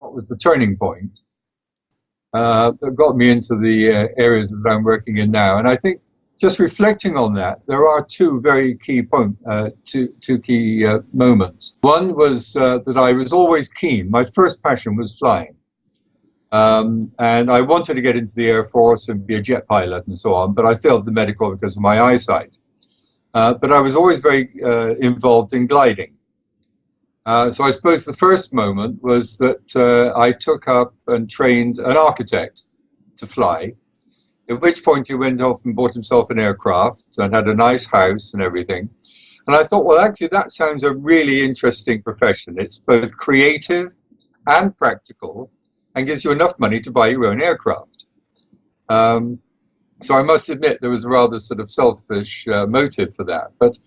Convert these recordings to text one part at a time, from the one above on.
what was the turning point that got me into the areas that I'm working in now. And I think just reflecting on that, there are two very key moments. One was that I was always keen. My first passion was flying. And I wanted to get into the Air Force and be a jet pilot and so on, but I failed the medical because of my eyesight. But I was always very involved in gliding. So I suppose the first moment was that I took up and trained an architect to fly, at which point he went off and bought himself an aircraft and had a nice house and everything. And I thought, well, actually, that sounds a really interesting profession. It's both creative and practical and gives you enough money to buy your own aircraft. So I must admit there was a rather sort of selfish motive for that. But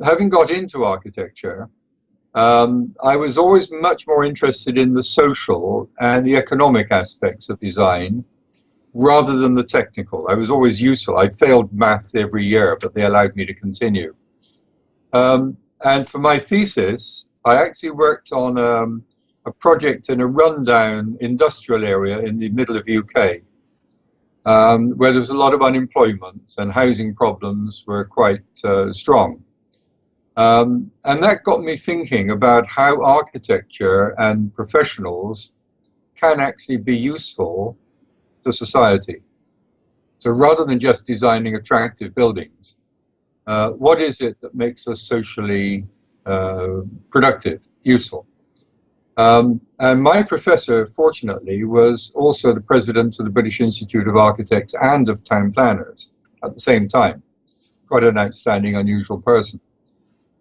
having got into architecture, I was always much more interested in the social and the economic aspects of design rather than the technical. I was always useful. I failed maths every year, but they allowed me to continue. And for my thesis, I actually worked on a project in a rundown industrial area in the middle of UK, where there was a lot of unemployment and housing problems were quite strong. And that got me thinking about how architecture and professionals can actually be useful to society. So rather than just designing attractive buildings, what is it that makes us socially productive, useful? And my professor, fortunately, was also the president of the British Institute of Architects and of Town Planners at the same time. Quite an outstanding, unusual person.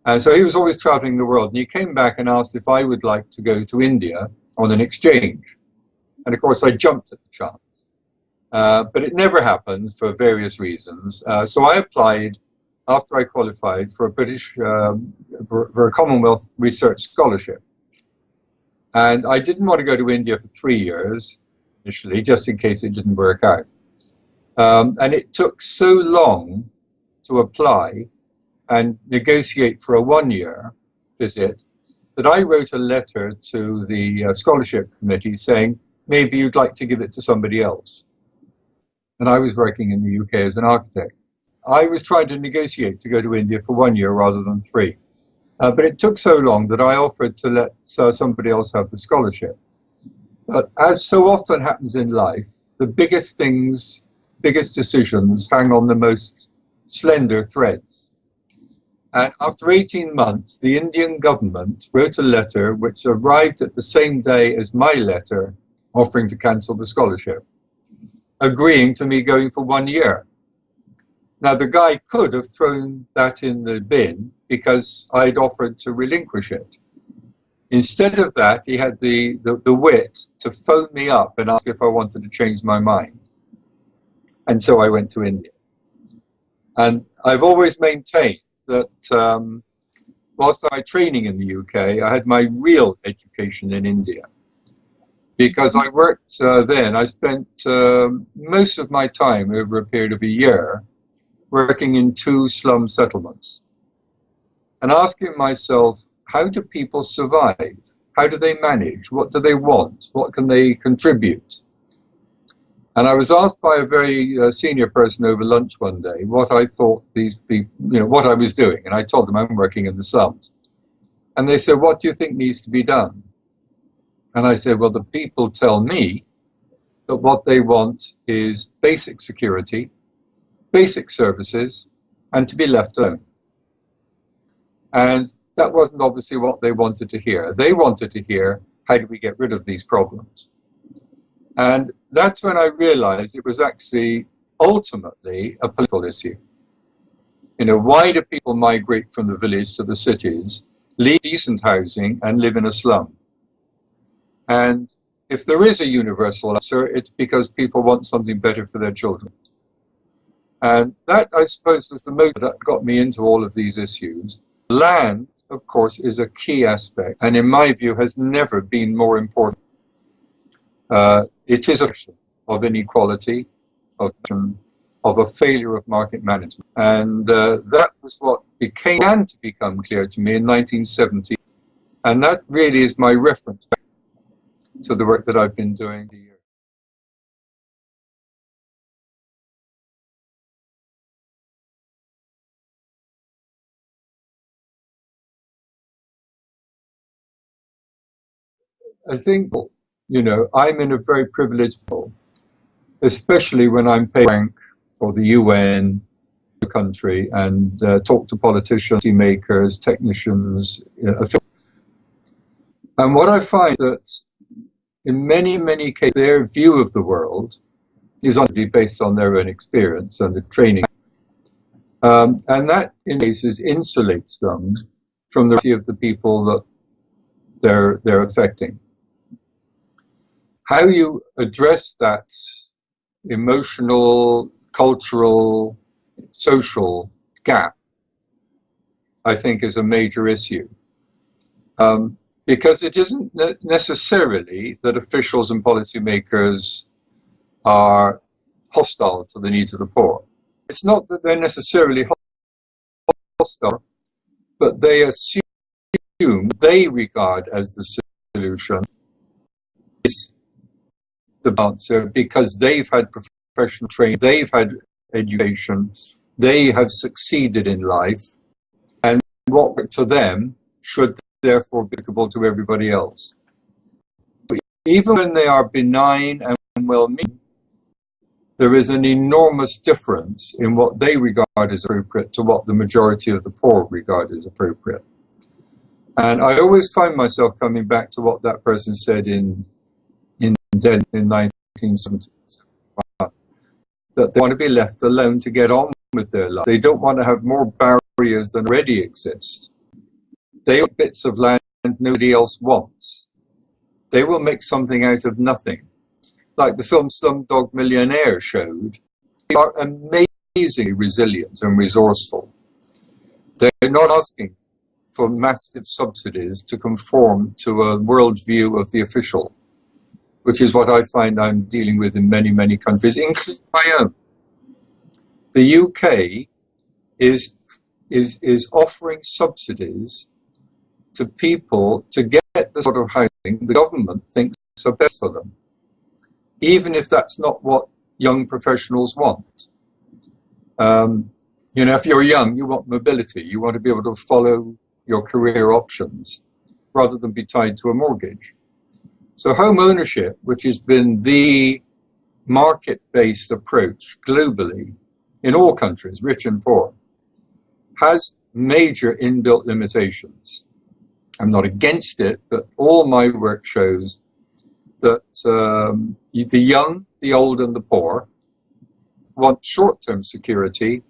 And so he was always traveling the world. And he came back and asked if I would like to go to India on an exchange. And of course, I jumped at the chance. But it never happened for various reasons. So I applied after I qualified for a for a Commonwealth Research Scholarship. And I didn't want to go to India for 3 years initially, just in case it didn't work out. And it took so long to apply and negotiate for a 1-year visit that I wrote a letter to the scholarship committee saying, maybe you'd like to give it to somebody else. And I was working in the UK as an architect. I was trying to negotiate to go to India for 1 year rather than 3. But it took so long that I offered to let somebody else have the scholarship. But as so often happens in life, the biggest things, biggest decisions hang on the most slender threads. And after 18 months, the Indian government wrote a letter which arrived at the same day as my letter offering to cancel the scholarship, agreeing to me going for 1 year. Now, the guy could have thrown that in the bin because I'd offered to relinquish it. Instead of that, he had the wit to phone me up and ask if I wanted to change my mind. And so I went to India. And I've always maintained that whilst I had training in the UK, I had my real education in India. Because I worked then, I spent most of my time over a period of a year working in 2 slum settlements and asking myself, how do people survive? How do they manage? What do they want? What can they contribute? And I was asked by a very senior person over lunch one day what I thought these people, what I was doing. And I told them I'm working in the slums. And they said, what do you think needs to be done? And I said, well, the people tell me that what they want is basic security, basic services, and to be left alone. And that wasn't obviously what they wanted to hear. They wanted to hear, how do we get rid of these problems? And that's when I realized it was actually ultimately a political issue. Why do people migrate from the village to the cities, leave decent housing, and live in a slum? And if there is a universal answer, it's because people want something better for their children. And that, I suppose, was the motive that got me into all of these issues. Land, of course, is a key aspect, and in my view, has never been more important. It is a question of inequality, of a failure of market management. And that was what began to become clear to me in 1970. And that really is my reference. to the work that I've been doing. I think, I'm in a very privileged role, especially when I'm paid rank for the UN, the country, and talk to politicians, makers, technicians, officials. And what I find that in many, many cases, their view of the world is based on their own experience and the training. And that, in cases, insulates them from the reality of the people that they're affecting. How you address that emotional, cultural, social gap, I think, is a major issue. Because it isn't necessarily that officials and policymakers are hostile to the needs of the poor. It's not that they're necessarily hostile, but they assume they regard as the solution is the answer because they've had professional training, they've had education, they have succeeded in life, and what worked for them should therefore be applicable to everybody else. But even when they are benign and well-meaning, there is an enormous difference in what they regard as appropriate to what the majority of the poor regard as appropriate. And I always find myself coming back to what that person said in 1970s, that they want to be left alone to get on with their life. They don't want to have more barriers than already exist. They want bits of land nobody else wants. They will make something out of nothing. Like the film Slumdog Millionaire showed, they are amazingly resilient and resourceful. They're not asking for massive subsidies to conform to a worldview of the official, which is what I find I'm dealing with in many, many countries, including my own. The UK is offering subsidies to people to get the sort of housing the government thinks are best for them, even if that's not what young professionals want. If you're young, you want mobility. You want to be able to follow your career options rather than be tied to a mortgage. So home ownership, which has been the market-based approach globally in all countries, rich and poor, has major inbuilt limitations. I'm not against it, but all my work shows that the young, the old, and the poor want short-term security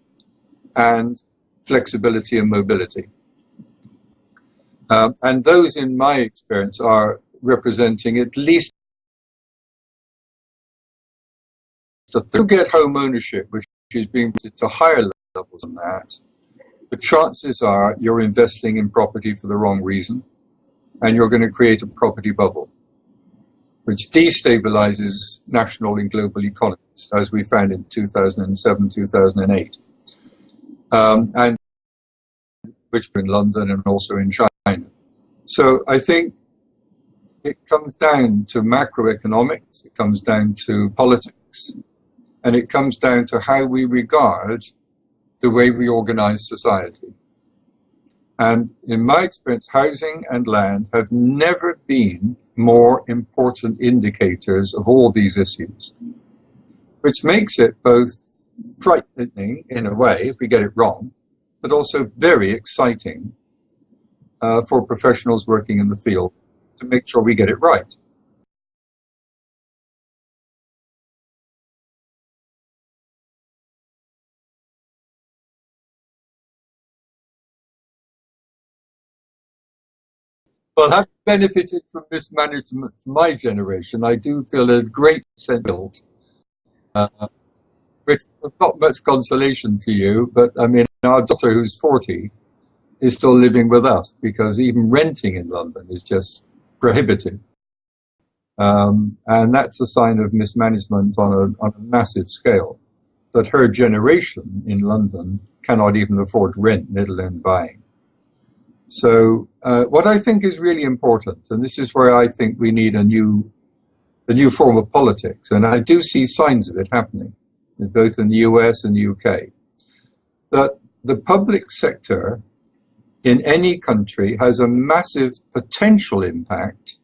and flexibility and mobility. And those, in my experience, are representing at least a third. You get home ownership, which is being put to higher levels than that, the chances are you're investing in property for the wrong reason, and you're going to create a property bubble, which destabilizes national and global economies, as we found in 2007, 2008, and which in London and also in China. So I think it comes down to macroeconomics, it comes down to politics, and it comes down to how we regard the way we organize society. And in my experience, housing and land have never been more important indicators of all these issues, which makes it both frightening in a way if we get it wrong, but also very exciting for professionals working in the field to make sure we get it right. Well, having benefited from mismanagement from my generation, I do feel a great sense of guilt, which is not much consolation to you, but I mean, our daughter who's 40 is still living with us because even renting in London is just prohibitive. And that's a sign of mismanagement on a massive scale, that her generation in London cannot even afford rent, let alone buying. So what I think is really important, and this is where I think we need a new a new form of politics, and I do see signs of it happening, both in the US and the UK, that the public sector in any country has a massive potential impact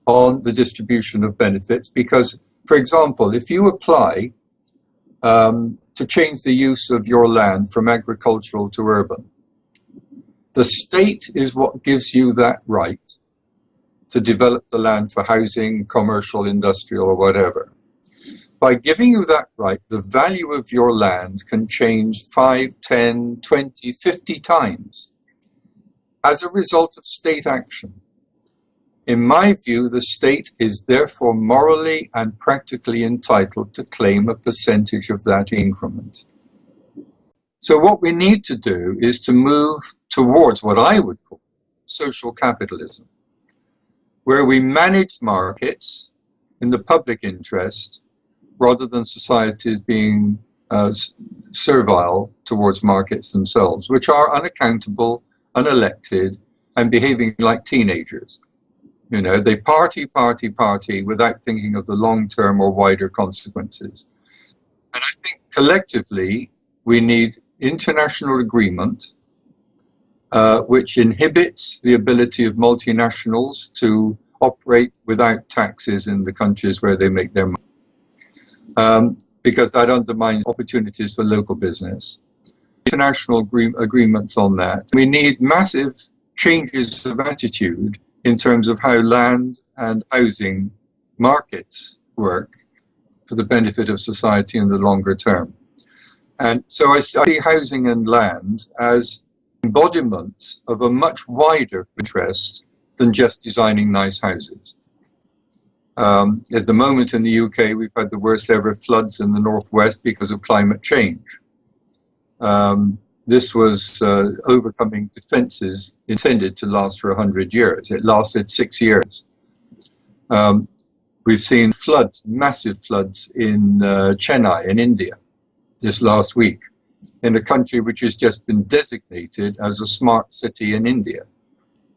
on the distribution of benefits. Because, for example, if you apply to change the use of your land from agricultural to urban, the state is what gives you that right to develop the land for housing, commercial, industrial, or whatever. By giving you that right, the value of your land can change 5, 10, 20, 50 times as a result of state action. In my view, the state is therefore morally and practically entitled to claim a percentage of that increment. So what we need to do is to move towards what I would call social capitalism, where we manage markets in the public interest rather than societies being servile towards markets themselves, which are unaccountable, unelected, and behaving like teenagers. You know, they party without thinking of the long-term or wider consequences. And I think collectively we need international agreement which inhibits the ability of multinationals to operate without taxes in the countries where they make their money, because that undermines opportunities for local business. International agreements on that. We need massive changes of attitude in terms of how land and housing markets work for the benefit of society in the longer term. And so I see housing and land as embodiments of a much wider interest than just designing nice houses. At the moment in the UK, we've had the worst ever floods in the northwest because of climate change. This was overcoming defenses intended to last for 100 years. It lasted 6 years. We've seen floods, massive floods in Chennai in India this last week, in a country which has just been designated as a smart city in India,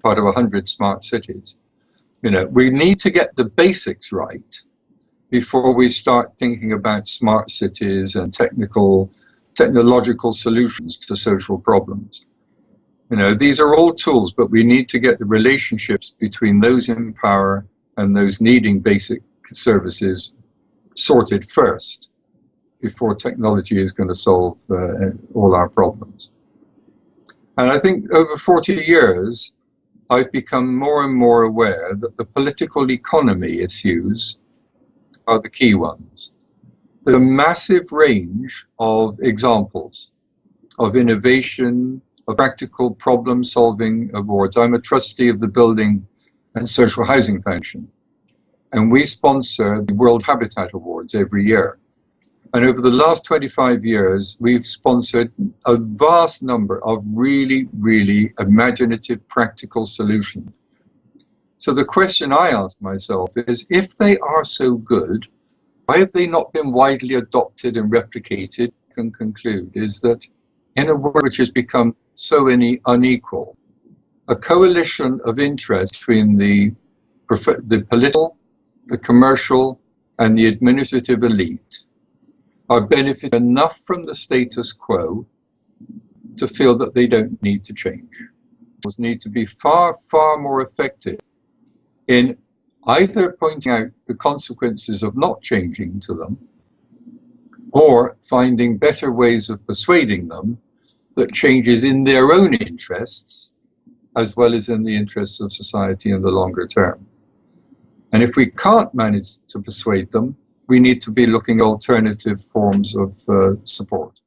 part of 100 smart cities. You know, we need to get the basics right before we start thinking about smart cities and technological solutions to social problems. You know, these are all tools, but we need to get the relationships between those in power and those needing basic services sorted first, before technology is going to solve all our problems. And I think over 40 years, I've become more and more aware that the political economy issues are the key ones. There's a massive range of examples of innovation, of practical problem-solving awards. I'm a trustee of the Building and Social Housing Foundation, and we sponsor the World Habitat Awards every year. And over the last 25 years, we've sponsored a vast number of really, really imaginative, practical solutions. So the question I ask myself is, if they are so good, why have they not been widely adopted and replicated? I can conclude is that in a world which has become so unequal, a coalition of interest between the political, the commercial, and the administrative elite are benefiting enough from the status quo to feel that they don't need to change. They need to be far, far more effective in either pointing out the consequences of not changing to them, or finding better ways of persuading them that change is in their own interests, as well as in the interests of society in the longer term. And if we can't manage to persuade them, we need to be looking at alternative forms of support.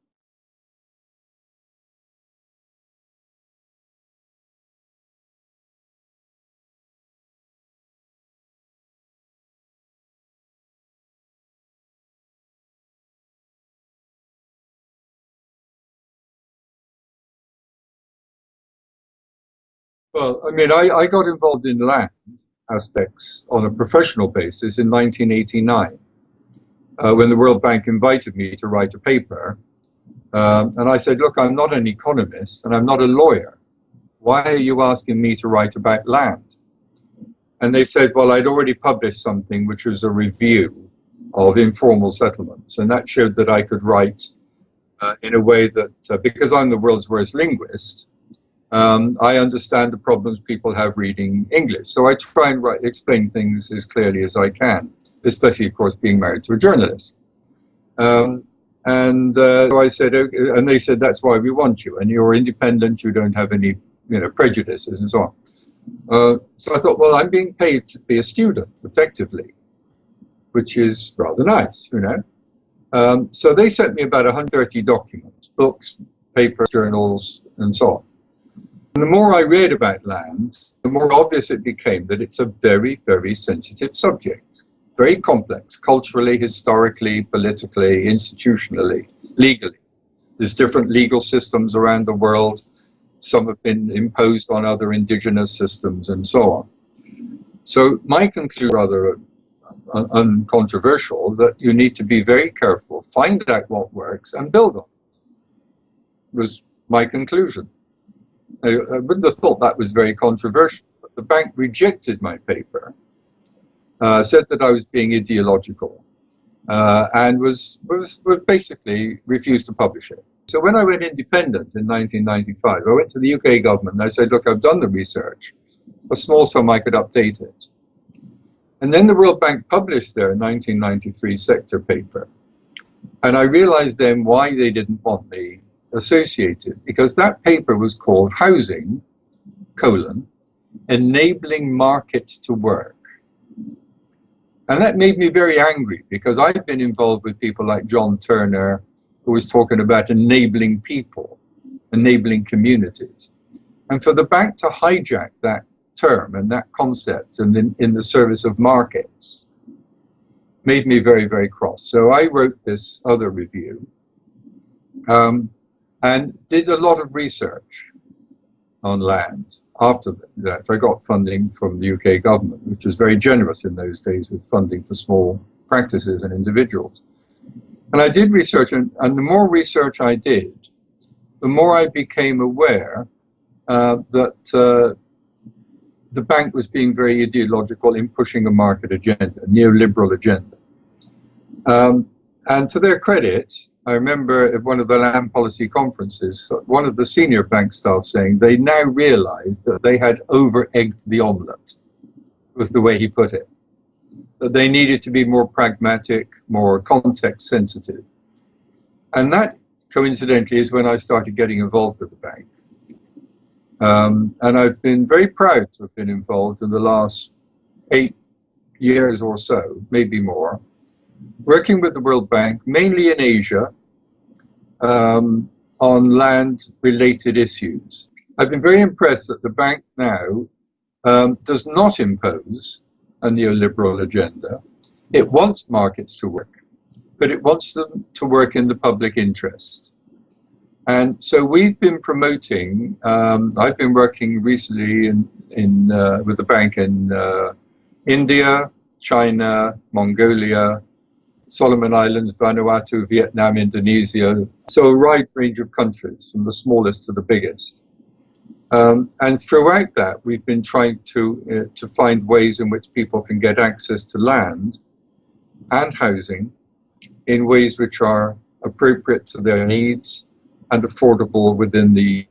Well, I mean, I got involved in land aspects on a professional basis in 1989. When the World Bank invited me to write a paper. And I said, look, I'm not an economist and I'm not a lawyer. Why are you asking me to write about land? And they said, well, I'd already published something which was a review of informal settlements. And that showed that I could write in a way that, because I'm the world's worst linguist, I understand the problems people have reading English. So I try and explain things as clearly as I can, especially, of course, being married to a journalist. So I said, okay, and they said, that's why we want you. And you're independent, you don't have any prejudices and so on. So I thought, well, I'm being paid to be a student, effectively, which is rather nice, So they sent me about 130 documents, books, papers, journals, and so on. And the more I read about land, the more obvious it became that it's a very, very sensitive subject. Very complex, culturally, historically, politically, institutionally, legally. There's different legal systems around the world. Some have been imposed on other indigenous systems and so on. So my conclusion, rather uncontroversial, that you need to be very careful, find out what works and build on it, was my conclusion. I wouldn't have thought that was very controversial, but the bank rejected my paper, said that I was being ideological, and was basically refused to publish it. So when I went independent in 1995, I went to the UK government and I said, look, I've done the research, a small sum I could update it. And then the World Bank published their 1993 sector paper. And I realized then why they didn't want me associated, because that paper was called Housing, Enabling Markets to Work. And that made me very angry, because I've been involved with people like John Turner, who was talking about enabling people, enabling communities. And for the bank to hijack that term and that concept and in the service of markets made me very, very cross. So I wrote this other review and did a lot of research on land. After that, I got funding from the UK government, which was very generous in those days with funding for small practices and individuals. And I did research, and the more research I did, the more I became aware that the bank was being very ideological in pushing a market agenda, a neoliberal agenda. And to their credit, I remember at one of the land policy conferences, one of the senior bank staff saying they now realized that they had over-egged the omelette, was the way he put it. That they needed to be more pragmatic, more context sensitive. And that, coincidentally, is when I started getting involved with the bank. And I've been very proud to have been involved in the last 8 years or so, maybe more, working with the World Bank, mainly in Asia, on land-related issues. I've been very impressed that the bank now does not impose a neoliberal agenda. It wants markets to work, but it wants them to work in the public interest. And so we've been promoting, I've been working recently with the bank in India, China, Mongolia, Solomon Islands, Vanuatu, Vietnam, Indonesia. So a wide range of countries, from the smallest to the biggest. And throughout that, we've been trying to find ways in which people can get access to land and housing in ways which are appropriate to their needs and affordable within the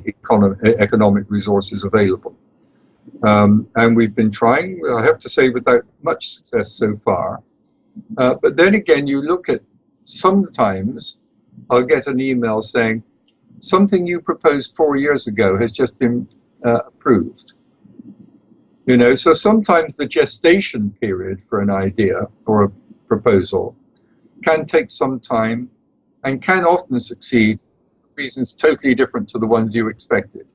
economic resources available. And we've been trying, I have to say, without much success so far. But then again, you look at, sometimes I'll get an email saying, something you proposed 4 years ago has just been approved. So sometimes the gestation period for an idea or a proposal can take some time and can often succeed for reasons totally different to the ones you expected.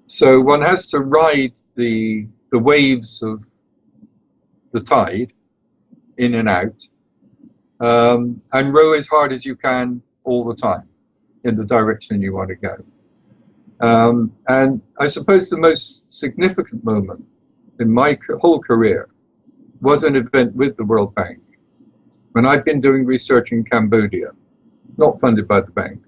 So one has to ride the waves of the tide in and out, and row as hard as you can all the time in the direction you want to go. And I suppose the most significant moment in my whole career was an event with the World Bank when I'd been doing research in Cambodia, not funded by the bank,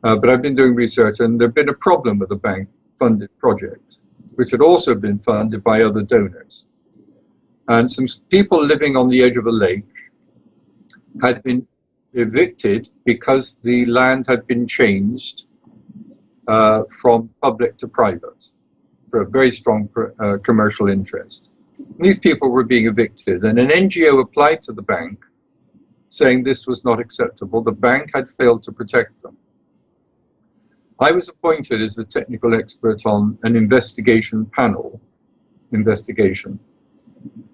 but I've been doing research, and there'd been a problem with the bank funded project. which had also been funded by other donors. And some people living on the edge of a lake had been evicted because the land had been changed from public to private for a very strong commercial interest. And these people were being evicted, and an NGO applied to the bank saying this was not acceptable. The bank had failed to protect them. I was appointed as the technical expert on an investigation.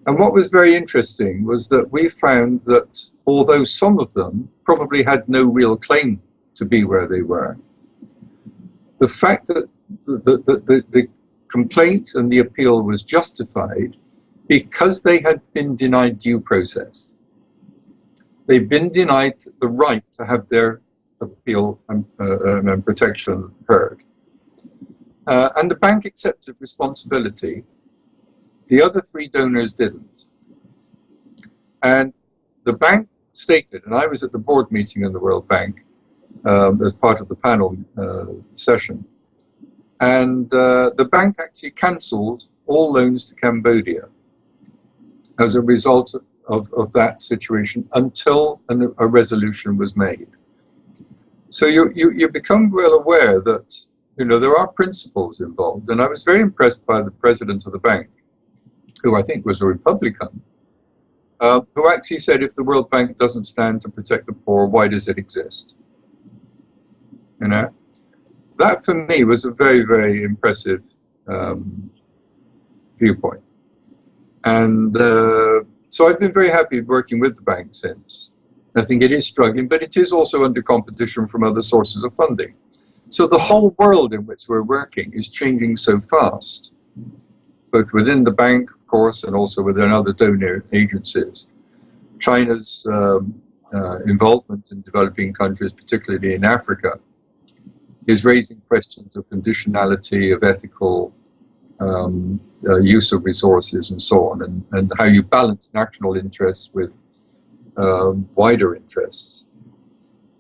And what was very interesting was that we found that although some of them probably had no real claim to be where they were, the fact that the complaint and the appeal was justified because they had been denied due process. They'd been denied the right to have their appeal and protection heard. And the bank accepted responsibility. The other three donors didn't. And the bank stated, and I was at the board meeting in the World Bank as part of the panel session, and the bank actually cancelled all loans to Cambodia as a result of that situation until a resolution was made. So you become well aware that there are principles involved, and I was very impressed by the president of the bank, who I think was a Republican, who actually said, if the World Bank doesn't stand to protect the poor, why does it exist? That for me was a very, very impressive viewpoint. And so I've been very happy working with the bank since. I think it is struggling, but it is also under competition from other sources of funding. So the whole world in which we're working is changing so fast, both within the bank, of course, and also within other donor agencies. China's involvement in developing countries, particularly in Africa, is raising questions of conditionality, of ethical use of resources and so on, and how you balance national interests with wider interests.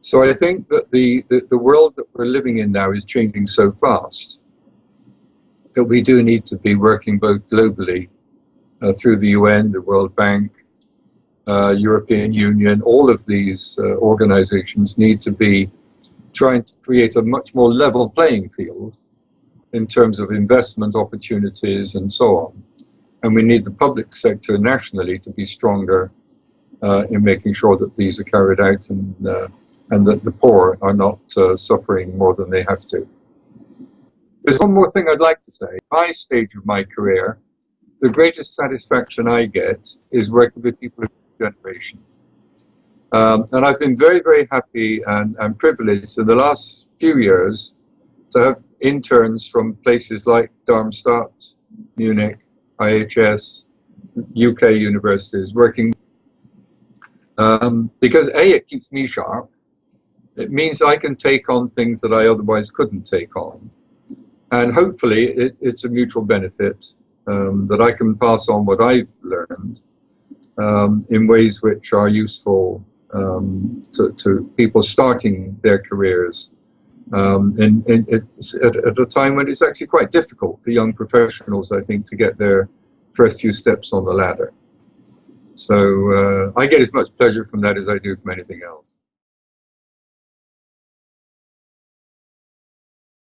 So I think that the world that we're living in now is changing so fast that we do need to be working both globally through the UN, the World Bank, European Union. All of these organizations need to be trying to create a much more level playing field in terms of investment opportunities and so on. And we need the public sector nationally to be stronger in making sure that these are carried out and that the poor are not suffering more than they have to. There's one more thing I'd like to say. At my stage of my career, the greatest satisfaction I get is working with people of the generation. And I've been very, very happy and privileged in the last few years to have interns from places like Darmstadt, Munich, IHS, UK universities working. Because A, it keeps me sharp. It means I can take on things that I otherwise couldn't take on. And hopefully it's a mutual benefit that I can pass on what I've learned in ways which are useful to people starting their careers at a time when it's actually quite difficult for young professionals, I think, to get their first few steps on the ladder. So I get as much pleasure from that as I do from anything else.